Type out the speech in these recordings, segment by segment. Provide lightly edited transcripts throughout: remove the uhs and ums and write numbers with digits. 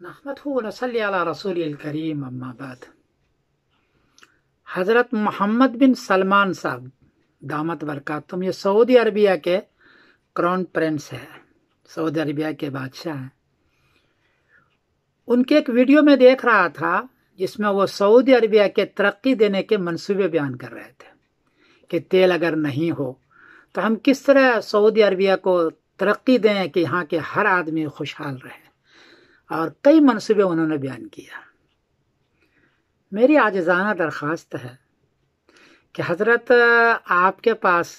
نحمدہ ونصلی علی رسول الکریم اما بعد۔ حضرت محمد بن سلمان صاحب دامت برکاتہم یہ سعودی عربیہ کے کراؤن پرنس ہے، سعودی عربیہ کے بادشاہ ہیں۔ ان کے ایک ویڈیو میں دیکھ رہا تھا جس میں وہ سعودی عربیہ کے ترقی دینے کے منصوبے بیان کر رہے تھے کہ تیل اگر نہیں ہو تو ہم کس طرح سعودی عربیہ کو ترقی دیں کہ یہاں کے ہر آدمی خوشحال رہے، اور کئی منصوبے انہوں نے بیان کیا۔ میری عاجزانہ درخواست ہے کہ حضرت آپ کے پاس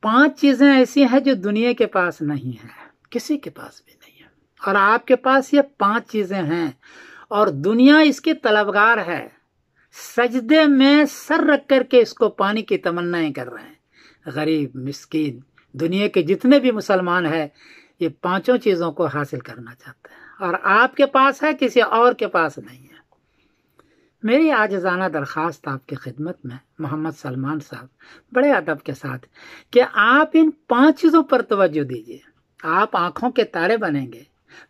5 چیزیں ایسی ہیں جو دنیا کے پاس نہیں ہیں، کسی کے پاس بھی نہیں ہے، اور آپ کے پاس یہ 5 چیزیں ہیں اور دنیا اس کی طلبگار ہے، سجدے میں سر رکھ کر کے اس کو پانے کی تمنائیں کر رہے ہیں۔ غریب، مسکین، دنیا کے جتنے بھی مسلمان ہیں یہ 5 چیزوں کو حاصل کرنا چاہتے ہیں، اور آپ کے پاس ہے، کسی اور کے پاس نہیں ہے۔ میری عاجزانہ درخواست آپ کی خدمت میں محمد سلمان صاحب بڑے ادب کے ساتھ کہ آپ ان 5 چیزوں پر توجہ دیجیے۔ آپ آنکھوں کے تارے بنیں گے،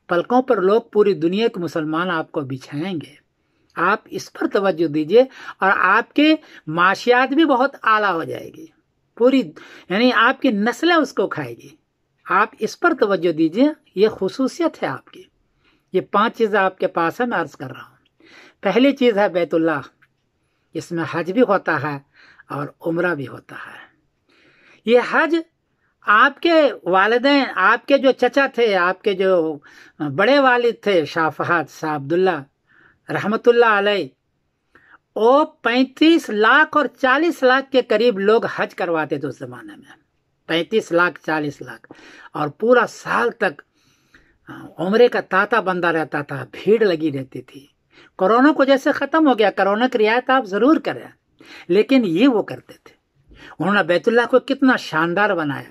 پلکوں پر لوگ پوری دنیا کے مسلمان آپ کو بچھائیں گے۔ آپ اس پر توجہ دیجیے اور آپ کی معاشیات بھی بہت اعلیٰ ہو جائے گی، پوری یعنی آپ کی نسلیں اس کو کھائے گی۔ آپ اس پر توجہ دیجیے، یہ خصوصیت ہے آپ کی۔ یہ 5 چیزیں آپ کے پاس ہے، میں عرض کر رہا ہوں۔ پہلی چیز ہے بیت اللہ، اس میں حج بھی ہوتا ہے اور عمرہ بھی ہوتا ہے۔ یہ حج آپ کے والدین، آپ کے جو چچا تھے، آپ کے جو بڑے والد تھے شاہ فہد، شاہ عبداللہ رحمت اللہ علیہ، وہ 35 لاکھ اور 40 لاکھ کے قریب لوگ حج کرواتے تھے اس زمانے میں، 35 لاکھ 40 لاکھ، اور پورا سال تک عمرے کا تانتا بندہ رہتا تھا، بھیڑ لگی رہتی تھی۔ کورونا کو جیسے ختم ہو گیا، کورونا کی رعایت آپ ضرور کریں، لیکن یہ وہ کرتے تھے۔ انہوں نے بیت اللہ کو کتنا شاندار بنایا،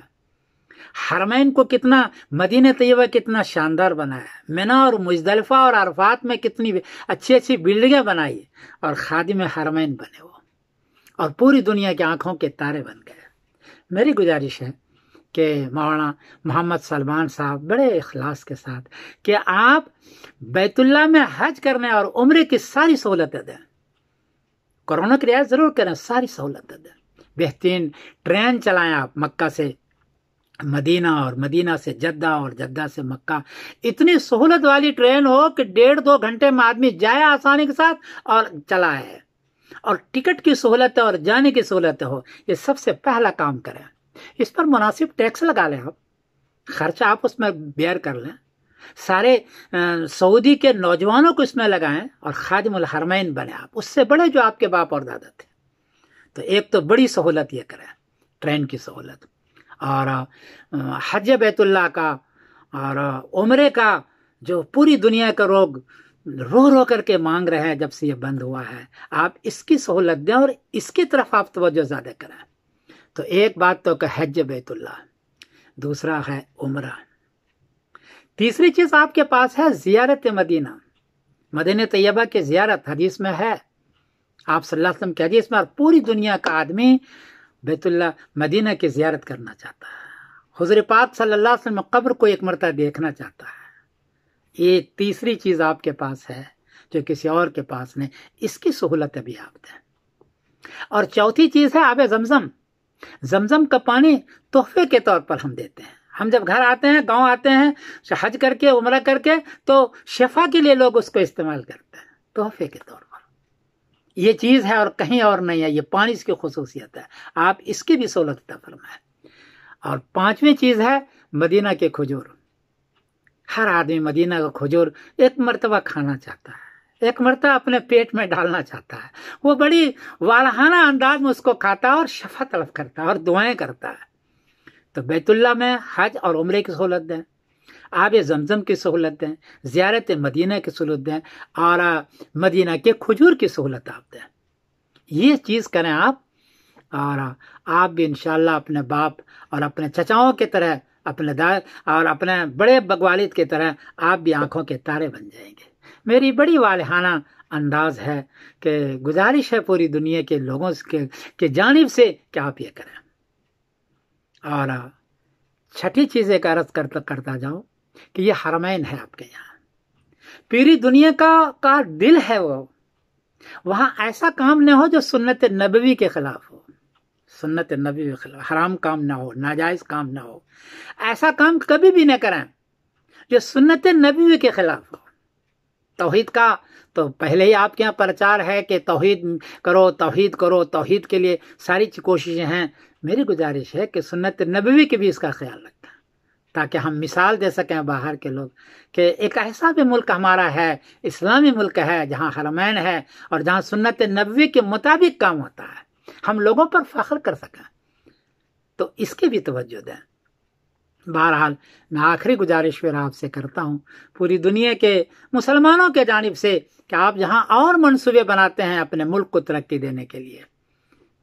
حرمین کو کتنا، مدینہ طیبہ کتنا شاندار بنایا، منا اور مزدلفہ اور عرفات میں کتنی اچھی اچھی بلڈنگیں بنائی، اور خادم حرمین بنے وہ، اور پوری دنیا کی آنکھوں کے تارے بن گئے۔ میری گزارش ہے کہ مولانا محمد سلمان صاحب بڑے اخلاص کے ساتھ کہ آپ بیت اللہ میں حج کرنے اور عمرے کی ساری سہولتیں دیں، کورونا کی رعایت ضرور کریں، ساری سہولتیں دیں، بہترین ٹرین چلائیں آپ، مکہ سے مدینہ اور مدینہ سے جدہ اور جدہ سے مکہ، اتنی سہولت والی ٹرین ہو کہ 1.5-2 گھنٹے میں آدمی جائے آسانی کے ساتھ اور چلا ہے، اور ٹکٹ کی سہولت اور جانے کی سہولت ہو۔ یہ سب سے پہلا کام کریں۔ اس پر مناسب ٹیکس لگا لیں، آپ خرچہ آپ اس میں بیئر کر لیں، سارے سعودی کے نوجوانوں کو اس میں لگائیں اور خادم الحرمین بنے آپ، اس سے بڑے جو آپ کے باپ اور دادا تھے۔ تو ایک تو بڑی سہولت یہ کریں، ٹرین کی سہولت، اور حج بیت اللہ کا اور عمرے کا جو پوری دنیا کا لوگ رو رو کر کے مانگ رہے ہیں جب سے یہ بند ہوا ہے، آپ اس کی سہولت دیں اور اس کی طرف آپ توجہ زیادہ کریں۔ تو ایک بات تو کہ حج بیت اللہ، دوسرا ہے عمرہ، تیسری چیز آپ کے پاس ہے زیارت مدینہ، مدینہ طیبہ کی زیارت۔ حدیث میں ہے، آپ صلی اللہ علیہ وسلم کی حدیث میں، اور پوری دنیا کا آدمی بیت اللہ مدینہ کی زیارت کرنا چاہتا ہے، حضور پاک صلی اللہ علیہ وسلم قبر کو ایک مرتبہ دیکھنا چاہتا ہے۔ یہ تیسری چیز آپ کے پاس ہے جو کسی اور کے پاس نہیں، اس کی سہولت بھی آپ دیں۔ اور چوتھی چیز ہے آب زمزم۔ زمزم کا پانی تحفے کے طور پر ہم دیتے ہیں۔ ہم جب گھر آتے ہیں، گاؤں آتے ہیں، حج کر کے عمرہ کر کے، تو شفا کے لیے لوگ اس کو استعمال کرتے ہیں تحفے کے طور پر۔ یہ چیز ہے اور کہیں اور نہیں ہے، یہ پانی اس کی خصوصیت ہے، آپ اس کی بھی سہولت عطا فرمائیں۔ اور 5ویں چیز ہے مدینہ کے کھجور۔ ہر آدمی مدینہ کا کھجور ایک مرتبہ کھانا چاہتا ہے، ایک مرتبہ اپنے پیٹ میں ڈالنا چاہتا ہے، وہ بڑی والہانہ انداز میں اس کو کھاتا ہے اور شفا طلب کرتا ہے اور دعائیں کرتا ہے۔ تو بیت اللہ میں حج اور عمرے کی سہولت دیں، آب زمزم کی سہولت دیں، زیارت مدینہ کی سہولت دیں، اور مدینہ کے کھجور کی سہولت آپ دیں۔ یہ چیز کریں آپ، اور آپ بھی انشاءاللہ اپنے باپ اور اپنے چچاؤں کی طرح، اپنے داد اور اپنے بڑے بگوالد کی طرح آپ بھی آنکھوں کے تارے بن جائیں گے۔ میری بڑی والہانہ انداز ہے کہ گزارش ہے پوری دنیا کے لوگوں کے جانب سے کہ آپ یہ کریں۔ اور 6ٹھی چیز ایک عرض کرتا جاؤ کہ یہ حرمین ہے آپ کے یہاں، پوری دنیا کا دل ہے وہ، وہاں ایسا کام نہ ہو جو سنت نبوی کے خلاف ہو، سنت نبوی کے خلاف حرام کام نہ ہو، ناجائز کام نہ ہو، ایسا کام کبھی بھی نہ کریں جو سنت نبوی کے خلاف ہو۔ توحید کا تو پہلے ہی آپ کے یہاں پرچار ہے کہ توحید کرو، توحید کرو، توحید کے لیے ساری کوششیں ہیں۔ میری گزارش ہے کہ سنت نبوی کے بھی اس کا خیال رکھیں، تاکہ ہم مثال دے سکیں باہر کے لوگ کہ ایک ایسا بھی ملک ہمارا ہے، اسلامی ملک ہے، جہاں حرمین ہے اور جہاں سنت نبوی کے مطابق کام ہوتا ہے، ہم لوگوں پر فخر کر سکیں۔ تو اس کی بھی توجہ دیں۔ بہرحال میں آخری گزارش پھر آپ سے کرتا ہوں، پوری دنیا کے مسلمانوں کے جانب سے، کہ آپ جہاں اور منصوبے بناتے ہیں اپنے ملک کو ترقی دینے کے لیے،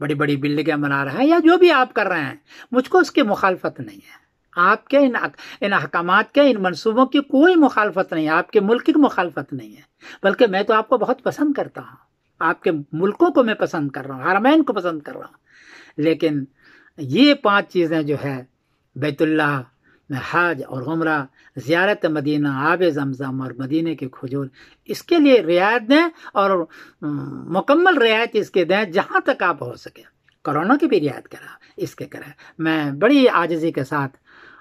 بڑی بڑی بلڈنگیں بنا رہے ہیں یا جو بھی آپ کر رہے ہیں، مجھ کو اس کی مخالفت نہیں ہے، آپ کے ان احکامات کے، ان منصوبوں کی کوئی مخالفت نہیں ہے، آپ کے ملک کی مخالفت نہیں ہے، بلکہ میں تو آپ کو بہت پسند کرتا ہوں، آپ کے ملکوں کو میں پسند کر رہا ہوں، حرمین کو پسند کر رہا ہوں، لیکن یہ 5 چیزیں جو ہے، بیت اللہ میں حج اور عمرہ، زیارت مدینہ، آب زمزم اور مدینے کے کھجور، اس کے لیے رعایت دیں اور مکمل رعایت اس کے دیں جہاں تک آپ ہو سکے۔ کرونا کی بھی رعایت کرا، اس کے کریں۔ میں بڑی عاجزی کے ساتھ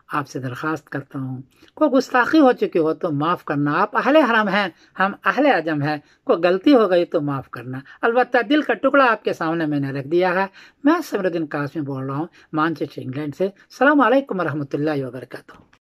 آپ سے درخواست کرتا ہوں، کوئی گستاخی ہو چکی ہو تو معاف کرنا، آپ اہل حرم ہیں، ہم اہل عجم ہیں، کوئی غلطی ہو گئی تو معاف کرنا۔ البتہ دل کا ٹکڑا آپ کے سامنے میں نے رکھ دیا ہے۔ میں سمر الدین قاسمی بول رہا ہوں، مانچسٹر انگلینڈ سے۔ السلام علیکم ورحمۃ اللہ وبرکاتہ۔